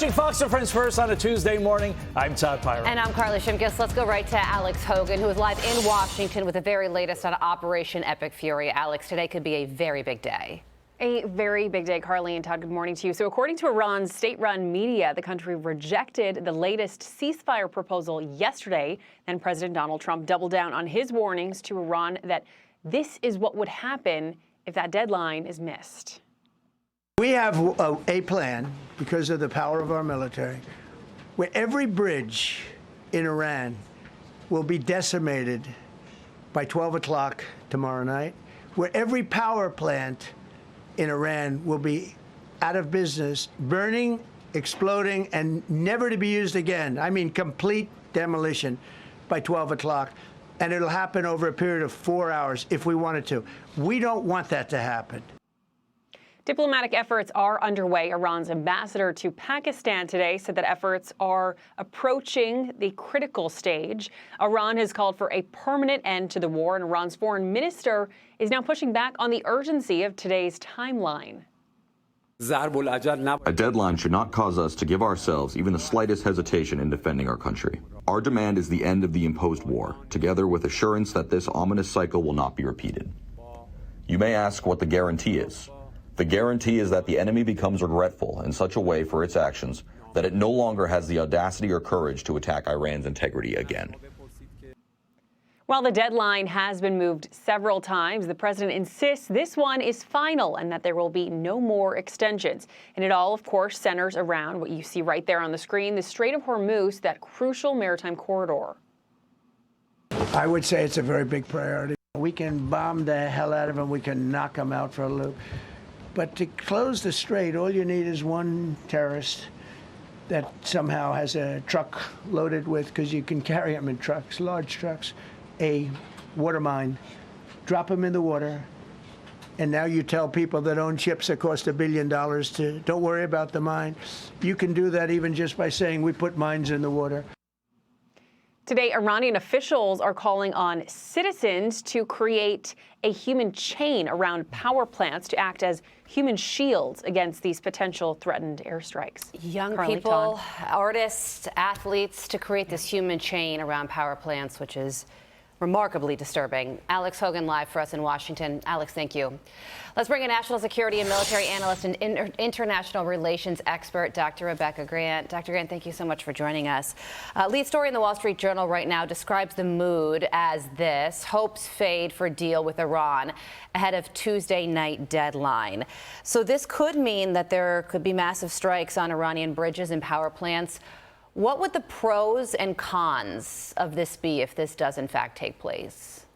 watching Fox and Friends First on a Tuesday morning. I'm Todd Pyro. And I'm Carly Shimkus. Let's go right to Alex Hogan, who is live in Washington with the very latest on Operation Epic Fury. Alex, today could be a very big day. A very big day, Carly and Todd. Good morning to you. So according to Iran's state-run media, the country rejected the latest ceasefire proposal yesterday. And President Donald Trump doubled down on his warnings to Iran that this is what would happen if that deadline is missed. We have a plan, because of the power of our military, where every bridge in Iran will be decimated by 12 o'clock tomorrow night, where every power plant in Iran will be out of business, burning, exploding, and never to be used again. I mean, complete demolition by 12 o'clock. And it'll happen over a period of 4 hours if we wanted to. We don't want that to happen. Diplomatic efforts are underway. Iran's ambassador to Pakistan today said that efforts are approaching the critical stage. Iran has called for a permanent end to the war, and Iran's foreign minister is now pushing back on the urgency of today's timeline. A deadline should not cause us to give ourselves even the slightest hesitation in defending our country. Our demand is the end of the imposed war, together with assurance that this ominous cycle will not be repeated. You may ask what the guarantee is. The guarantee is that the enemy becomes regretful in such a way for its actions that it no longer has the audacity or courage to attack Iran's integrity again. While the deadline has been moved several times, the president insists this one is final and that there will be no more extensions. And it all, of course, centers around what you see right there on the screen, the Strait of Hormuz, that crucial maritime corridor. I would say it's a very big priority. We can bomb the hell out of them. We can knock them out for a loop. But to close the strait, all you need is one terrorist that somehow has a truck loaded with, because you can carry them in trucks, large trucks, a water mine, drop them in the water, and now you tell people that own ships that cost $1 billion to don't worry about the mine. You can do that even just by saying we put mines in the water. Today, Iranian officials are calling on citizens to create a human chain around power plants to act as human shields against these potential threatened airstrikes. Young Carly, people, Todd. artists, athletes, to create this human chain around power plants, which is remarkably disturbing. Alex Hogan live for us in Washington. Alex, thank you. Let's bring in national security and military analyst and international relations expert, Dr. Rebecca Grant. Dr. Grant, thank you so much for joining us. Lead story in the Wall Street Journal right now describes the mood as this: hopes fade for deal with Iran ahead of Tuesday night deadline. So this could mean that there could be massive strikes on Iranian bridges and power plants. What would the pros and cons of this be if this does in fact take place?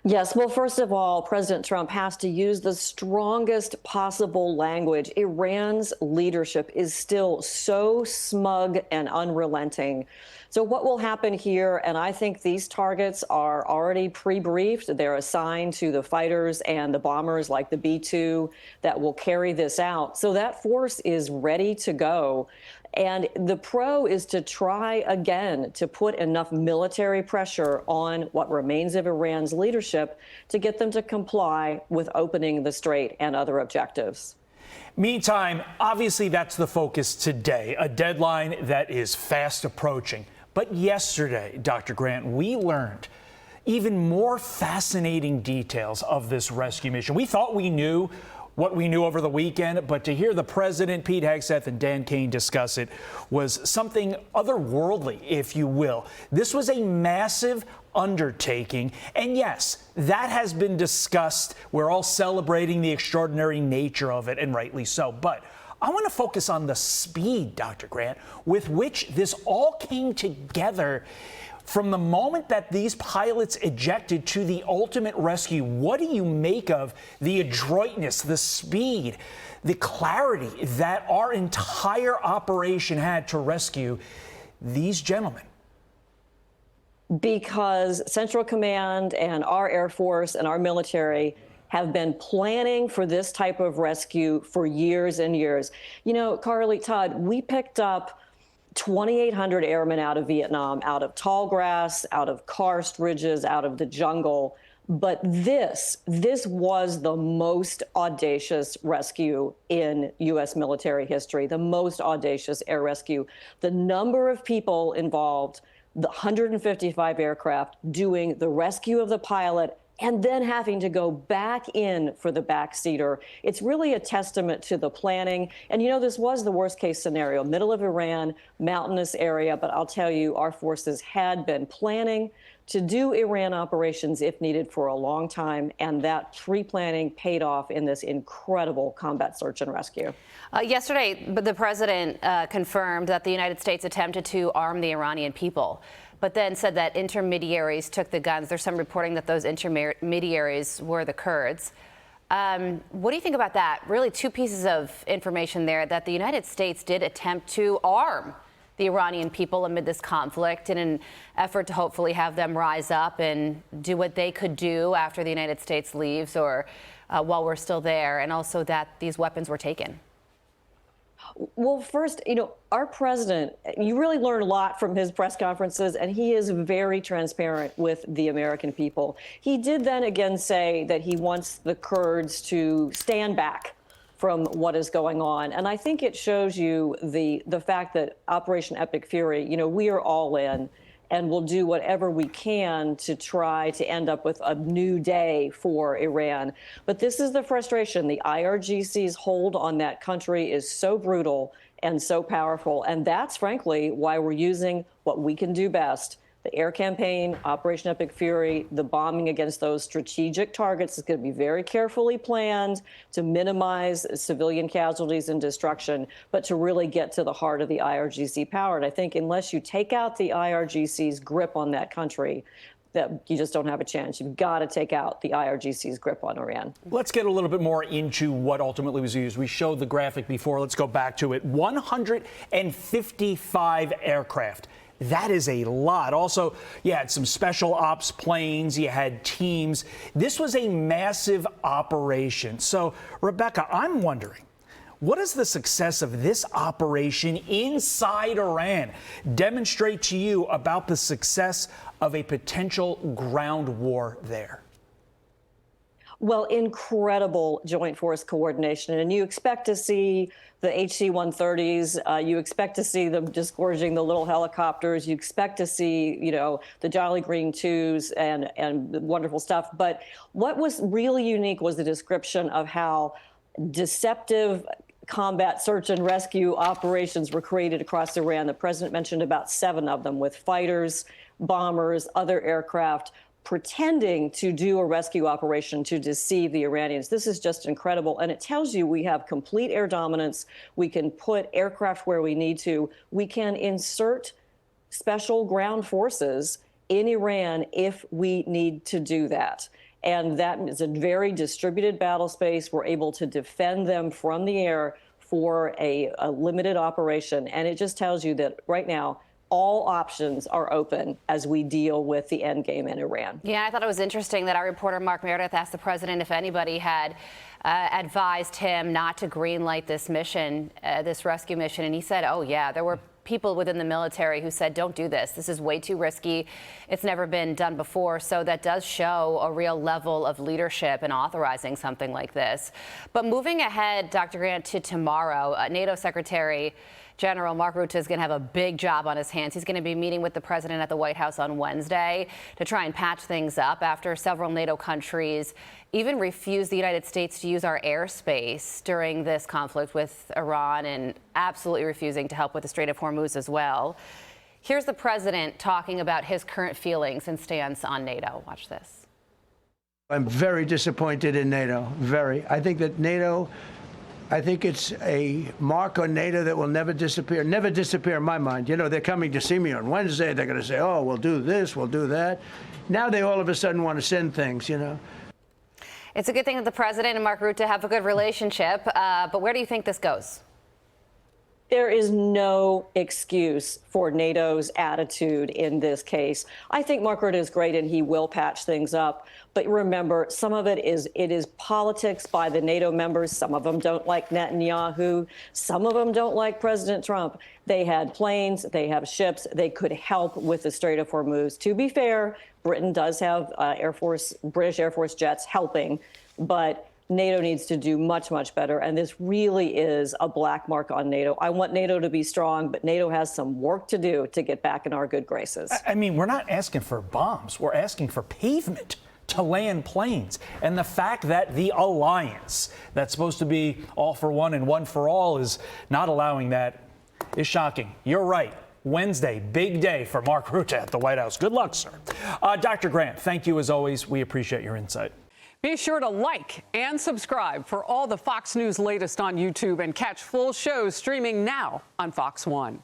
Yes, well, first of all, President Trump has to use the strongest possible language. Iran's leadership is still so smug and unrelenting. So what will happen here, and I think these targets are already pre-briefed. They're assigned to the fighters and the bombers like the B-2 that will carry this out. So that force is ready to go. And the pro is to try again to put enough military pressure on what remains of Iran's leadership to get them to comply with opening the strait and other objectives. Meantime, obviously that's the focus today, a deadline that is fast approaching. But yesterday, Dr. Grant, we learned even more fascinating details of this rescue mission. We thought we knew what we knew over the weekend, but to hear the president, Pete Hegseth, and Dan Kane discuss it was something otherworldly, if you will. This was a massive undertaking, and yes, that has been discussed. We're all celebrating the extraordinary nature of it, and rightly so. But I want to focus on the speed, Dr. Grant, with which this all came together. From the moment that these pilots ejected to the ultimate rescue, what do you make of the adroitness, the speed, the clarity that our entire operation had to rescue these gentlemen? Because Central Command and our Air Force and our military have been planning for this type of rescue for years and years. You know, Carly, Todd, we picked up 2,800 airmen out of Vietnam, out of tall grass, out of karst ridges, out of the jungle. But this was the most audacious rescue in U.S. military history, the most audacious air rescue. The number of people involved, the 155 aircraft doing the rescue of the pilot and then having to go back in for the backseater. It's really a testament to the planning. And, you know, this was the worst case scenario, middle of Iran, mountainous area. But I'll tell you, our forces had been planning to do Iran operations if needed for a long time. And that pre-planning paid off in this incredible combat search and rescue. Yesterday, the president confirmed that the United States attempted to arm the Iranian people, but then said that intermediaries took the guns. There's some reporting that those intermediaries were the Kurds. What do you think about that? Really, two pieces of information there, that the United States did attempt to arm the Iranian people amid this conflict in an effort to hopefully have them rise up and do what they could do after the United States leaves or while we're still there, and also that these weapons were taken. Well, first, you know, our president, you really learn a lot from his press conferences, and he is very transparent with the American people. He did then again say that he wants the Kurds to stand back from what is going on. And I think it shows you the fact that Operation Epic Fury, you know, we are all in and will do whatever we can to try to end up with a new day for Iran. But this is the frustration. The IRGC's hold on that country is so brutal and so powerful. And that's, frankly, why we're using what we can do best. The air campaign, Operation Epic Fury, the bombing against those strategic targets is going to be very carefully planned to minimize civilian casualties and destruction, but to really get to the heart of the IRGC power. And I think unless you take out the IRGC's grip on that country, that you just don't have a chance. You've got to take out the IRGC's grip on Iran. Let's get a little bit more into what ultimately was used. We showed the graphic before. Let's go back to it. 155 aircraft. That is a lot. Also, you had some special ops planes, you had teams. This was a massive operation. So, Rebecca, I'm wondering, what does the success of this operation inside Iran demonstrate to you about the success of a potential ground war there? Well, incredible joint force coordination. And you expect to see the HC-130s. You expect to see them disgorging the little helicopters. You expect to see, you know, the Jolly Green 2s and wonderful stuff. But what was really unique was the description of how deceptive combat search and rescue operations were created across Iran. The president mentioned about 7 of them, with fighters, bombers, other aircraft, pretending to do a rescue operation to deceive the Iranians. This is just incredible. And it tells you we have complete air dominance. We can put aircraft where we need to. We can insert special ground forces in Iran if we need to do that. And that is a very distributed battle space. We're able to defend them from the air for a limited operation. And it just tells you that right now, all options are open as we deal with the end game in Iran. Yeah, I thought it was interesting that our reporter Mark Meredith asked the president if anybody had advised him not to greenlight this mission, this rescue mission. And he said, oh, yeah, there were people within the military who said, don't do this. This is way too risky. It's never been done before. So that does show a real level of leadership in authorizing something like this. But moving ahead, Dr. Grant, to tomorrow, NATO Secretary General Mark Rutte is going to have a big job on his hands. He's going to be meeting with the president at the White House on Wednesday to try and patch things up after several NATO countries even refused the United States to use our airspace during this conflict with Iran, and absolutely refusing to help with the Strait of Hormuz as well. Here's the president talking about his current feelings and stance on NATO. Watch this. I'm very disappointed in NATO, very. I think that NATO, I think it's a mark on NATO that will never disappear in my mind. You know, they're coming to see me on Wednesday. They're going to say, oh, we'll do this, we'll do that. Now they all of a sudden want to send things, you know. It's a good thing that the president and Mark Rutte have a good relationship, but where do you think this goes? There is no excuse for NATO's attitude in this case. I think Mark Rutte is great and he will patch things up. But remember, some of it is politics by the NATO members. Some of them don't like Netanyahu. Some of them don't like President Trump. They had planes, they have ships, they could help with the Strait of Hormuz. To be fair, Britain does have British Air Force jets helping, but NATO needs to do much, much better. And this really is a black mark on NATO. I want NATO to be strong, but NATO has some work to do to get back in our good graces. I mean, we're not asking for bombs. We're asking for pavement to land planes. And the fact that the alliance that's supposed to be all for one and one for all is not allowing that is shocking. You're right. Wednesday, big day for Mark Rutte at the White House. Good luck, sir. Dr. Grant, thank you as always. We appreciate your insight. Be sure to like and subscribe for all the Fox News latest on YouTube and catch full shows streaming now on Fox One.